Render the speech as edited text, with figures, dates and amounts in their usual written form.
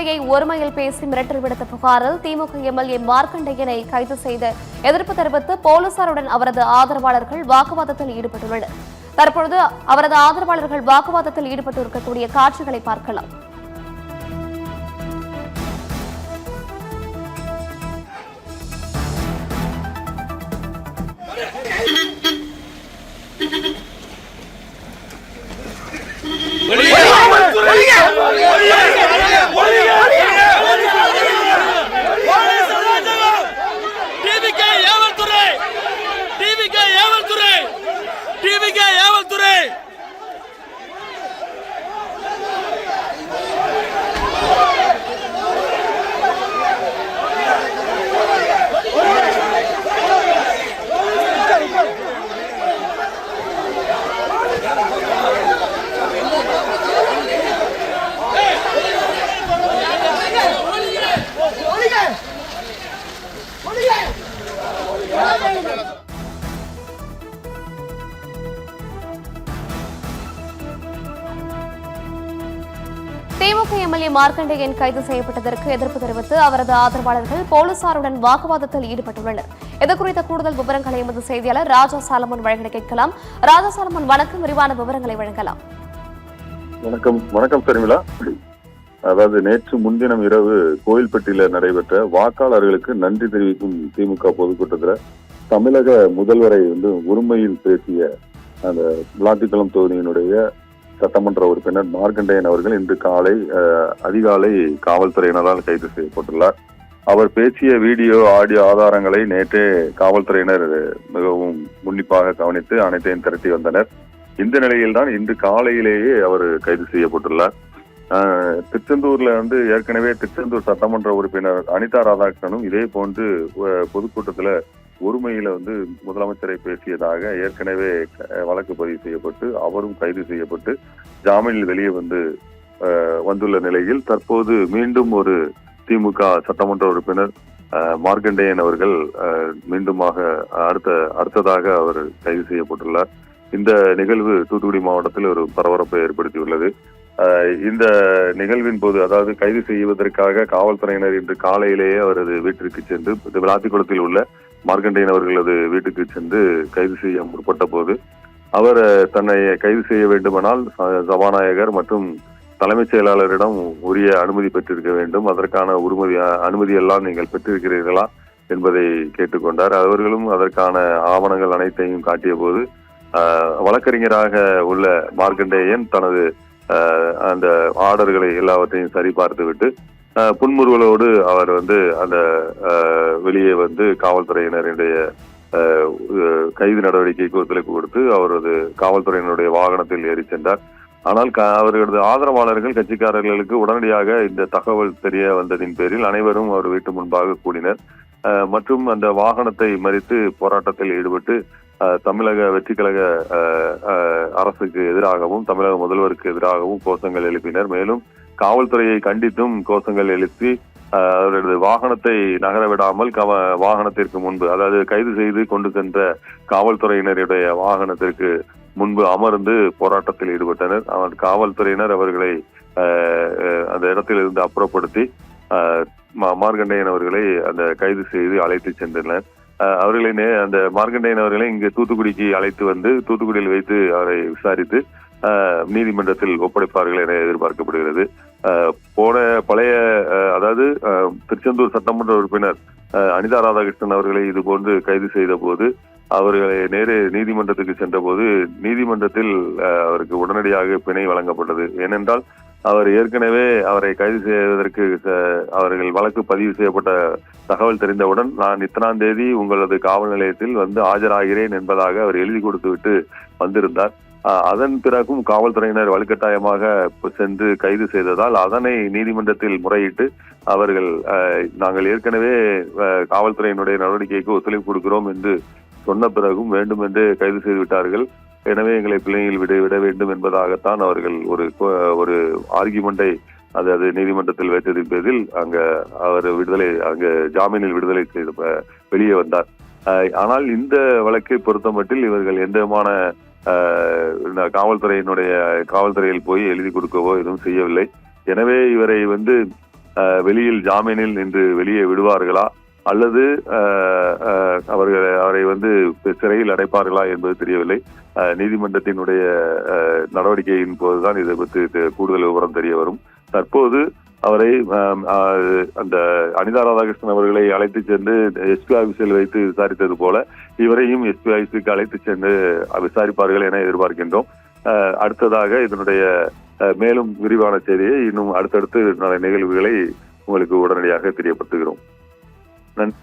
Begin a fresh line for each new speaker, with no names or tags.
மார்க்கண்டேயை ஒருமையில் பேசி மிரட்டல் விடுத்த புகாரில் திமுக எம்எல்ஏ மார்க்கண்டேயனை கைது செய்த எதிர்ப்பு தெரிவித்து போலீசாருடன் அவரது ஆதரவாளர்கள் வாக்குவாதத்தில் ஈடுபட்டுள்ளனர். தற்பொழுது அவரது ஆதரவாளர்கள் வாக்குவாதத்தில் ஈடுபட்டிருக்கக்கூடிய காட்சிகளை பார்க்கலாம். திமுக எம்எல்ஏ மார்க்கண்டேயன் கைது செய்யப்பட்டதற்கு எதிர்ப்பு தெரிவித்து அவரது ஆதரவாளர்கள் போலீசாருடன் வாக்குவாதத்தில் ஈடுபட்டுள்ளனர். இதுகுறித்த கூடுதல் விவரங்களை எமது செய்தியாளர் ராஜா சாலமன் வழங்க கேட்கலாம். ராஜா சாலமன், வணக்கம். விரிவான விவரங்களை வழங்கலாம்.
வணக்கம் சரிமிளா. அதாவது நேற்று முன்தினம் இரவு கோயில்பட்டியில நடைபெற்ற வாக்காளர்களுக்கு நன்றி தெரிவிக்கும் திமுக பொதுக்கூட்டத்தில் தமிழக முதல்வரை உரிமையில் பேசிய அந்த விளாத்திக்குளம் தொகுதியினுடைய சட்டமன்ற உறுப்பினர் மார்க்கண்டேயன் அவர்கள் இன்று அதிகாலை காவல்துறையினரால் கைது செய்யப்பட்டுள்ளார். அவர் பேசிய வீடியோ ஆடியோ ஆதாரங்களை நேற்றே காவல்துறையினர் மிகவும் உன்னிப்பாக கவனித்து அனைத்தையும் திரட்டி வந்தனர். இந்த நிலையில்தான் இன்று காலையிலேயே அவர் கைது செய்யப்பட்டுள்ளார். திருச்செந்தூர்ல ஏற்கனவே திருச்செந்தூர் சட்டமன்ற உறுப்பினர் அனிதா ராதாகிருஷ்ணனும் இதே போன்று பொதுக்கூட்டத்துல ஒருமையில முதலமைச்சரை பேசியதாக ஏற்கனவே வழக்கு பதிவு செய்யப்பட்டு அவரும் கைது செய்யப்பட்டு ஜாமீனில் வெளியே வந்துள்ள நிலையில் தற்போது மீண்டும் ஒரு திமுக சட்டமன்ற உறுப்பினர் மார்க்கண்டேயன் அவர்கள் மீண்டுமாக அடுத்ததாக அவர் கைது செய்யப்பட்டுள்ளார். இந்த நிகழ்வு தூத்துக்குடி மாவட்டத்தில் ஒரு பரபரப்பை ஏற்படுத்தியுள்ளது. இந்த நிகழ்வின் போது, அதாவது கைது செய்வதற்காக காவல்துறையினர் இன்று காலையிலேயே அவரது வீட்டிற்கு சென்று விளாத்திக்குளத்தில் உள்ள மார்க்கண்டேயன் அவர்களது வீட்டுக்கு சென்று கைது செய்ய முற்பட்ட போது அவர் தன்னை கைது செய்ய வேண்டுமானால் சபாநாயகர் மற்றும் தலைமைச் செயலாளரிடம் உரிய அனுமதி பெற்றிருக்க வேண்டும், அதற்கான அனுமதி எல்லாம் நீங்கள் பெற்றிருக்கிறீர்களா என்பதை கேட்டுக்கொண்டார். அவர்களும் அதற்கான ஆவணங்கள் அனைத்தையும் காட்டிய போது வழக்கறிஞராக உள்ள மார்க்கண்டேயன் தனது அந்த ஆர்டர்களை எல்லாவற்றையும் சரிபார்த்துவிட்டு புன்முறுவலோடு அவர் அந்த வெளியே காவல்துறையினருடைய கைது நடவடிக்கைக்கு ஒத்துழைப்பு கொடுத்து அவரது காவல்துறையினருடைய வாகனத்தில் ஏறி சென்றார். ஆனால் அவர்களது ஆதரவாளர்கள் கட்சிக்காரர்களுக்கு உடனடியாக இந்த தகவல் தெரிய வந்ததின் பேரில் அனைவரும் அவர் வீட்டு முன்பாக கூடினர் மற்றும் அந்த வாகனத்தை மறித்து போராட்டத்தில் ஈடுபட்டு தமிழக வெற்றிக் கழக அரசுக்கு எதிராகவும் தமிழக முதல்வருக்கு எதிராகவும் கோஷங்கள் எழுப்பினர். மேலும் காவல்துறையை கண்டித்தும் கோஷங்கள் எழுப்பி அவரது வாகனத்தை நகர விடாமல் வாகனத்திற்கு முன்பு, அதாவது கைது செய்து கொண்டு சென்ற காவல்துறையினருடைய வாகனத்திற்கு முன்பு அமர்ந்து போராட்டத்தில் ஈடுபட்டனர். காவல்துறையினர் அவர்களை அந்த இடத்திலிருந்து அப்புறப்படுத்தி மார்க்கண்டேயன் அவர்களை அந்த கைது செய்து அழைத்து சென்றனர். அவர்களை அந்த மார்க்கண்டேயன் அவர்களை இங்கு தூத்துக்குடிக்கு அழைத்து தூத்துக்குடியில் வைத்து அவரை விசாரித்து நீதிமன்றத்தில் ஒப்படைப்பார்கள் என எதிர்பார்க்கப்படுகிறது. அதாவது திருச்செந்தூர் சட்டமன்ற உறுப்பினர் அனிதா ராதாகிருஷ்ணன் அவர்களை இது போன்று கைது செய்த போது அவர்களை நேரே நீதிமன்றத்துக்கு சென்ற போது நீதிமன்றத்தில் அவருக்கு உடனடியாக பிணை வழங்கப்பட்டது. ஏனென்றால் அவர் ஏற்கனவே அவரை கைது செய்வதற்கு அவர்கள் வழக்கு பதிவு செய்யப்பட்ட தகவல் தெரிந்தவுடன் நான் இத்தனாம் தேதி உங்களது காவல் நிலையத்தில் ஆஜராகிறேன் என்பதாக அவர் எழுதி கொடுத்து விட்டு வந்திருந்தார். அதன் பிறகும் காவல்துறையினர் வலுக்கட்டாயமாக சென்று கைது செய்ததால் அதனை நீதிமன்றத்தில் முறையிட்டு அவர்கள் நாங்கள் ஏற்கனவே காவல்துறையினுடைய நடவடிக்கைக்கு ஒத்துழைப்பு கொடுக்கிறோம் என்று சொன்ன பிறகும் வேண்டும் என்று கைது செய்து விட்டார்கள். எனவே எங்களை பிள்ளைகள் விட வேண்டும் என்பதாகத்தான் அவர்கள் ஒரு ஆர்கியுமெண்டை அதாவது நீதிமன்றத்தில் வைத்ததின் பேரில் அவர் ஜாமீனில் விடுதலை செய்து வெளியே வந்தார். ஆனால் இந்த வழக்கை பொறுத்தமட்டில் இவர்கள் எந்த விதமான காவல்துறையில் போய் எழுதி கொடுக்கவோ எதுவும் செய்யவில்லை. எனவே இவரை வெளியில் ஜாமீனில் இன்று வெளியே விடுவார்களா அல்லது அவரை சிறையில் அடைப்பார்களா என்பது தெரியவில்லை. நீதிமன்றத்தினுடைய நடவடிக்கையின் போதுதான் இதை பற்றி கூடுதல் விவரம் தெரிய வரும். தற்போது அவரை அந்த அனிதா ராதாகிருஷ்ணன் அவர்களை அழைத்து சென்று எஸ்பி ஆபீஸில் வைத்து விசாரித்தது போல இவரையும் எஸ்பி ஆபீஸுக்கு அழைத்து சென்று விசாரிப்பார்கள் என எதிர்பார்க்கின்றோம். அடுத்ததாக இதனுடைய மேலும் விரிவான செய்தியை இன்னும் அடுத்தடுத்து நிகழ்வுகளை உங்களுக்கு உடனடியாக தெரியப்படுத்துகிறோம். நன்றி.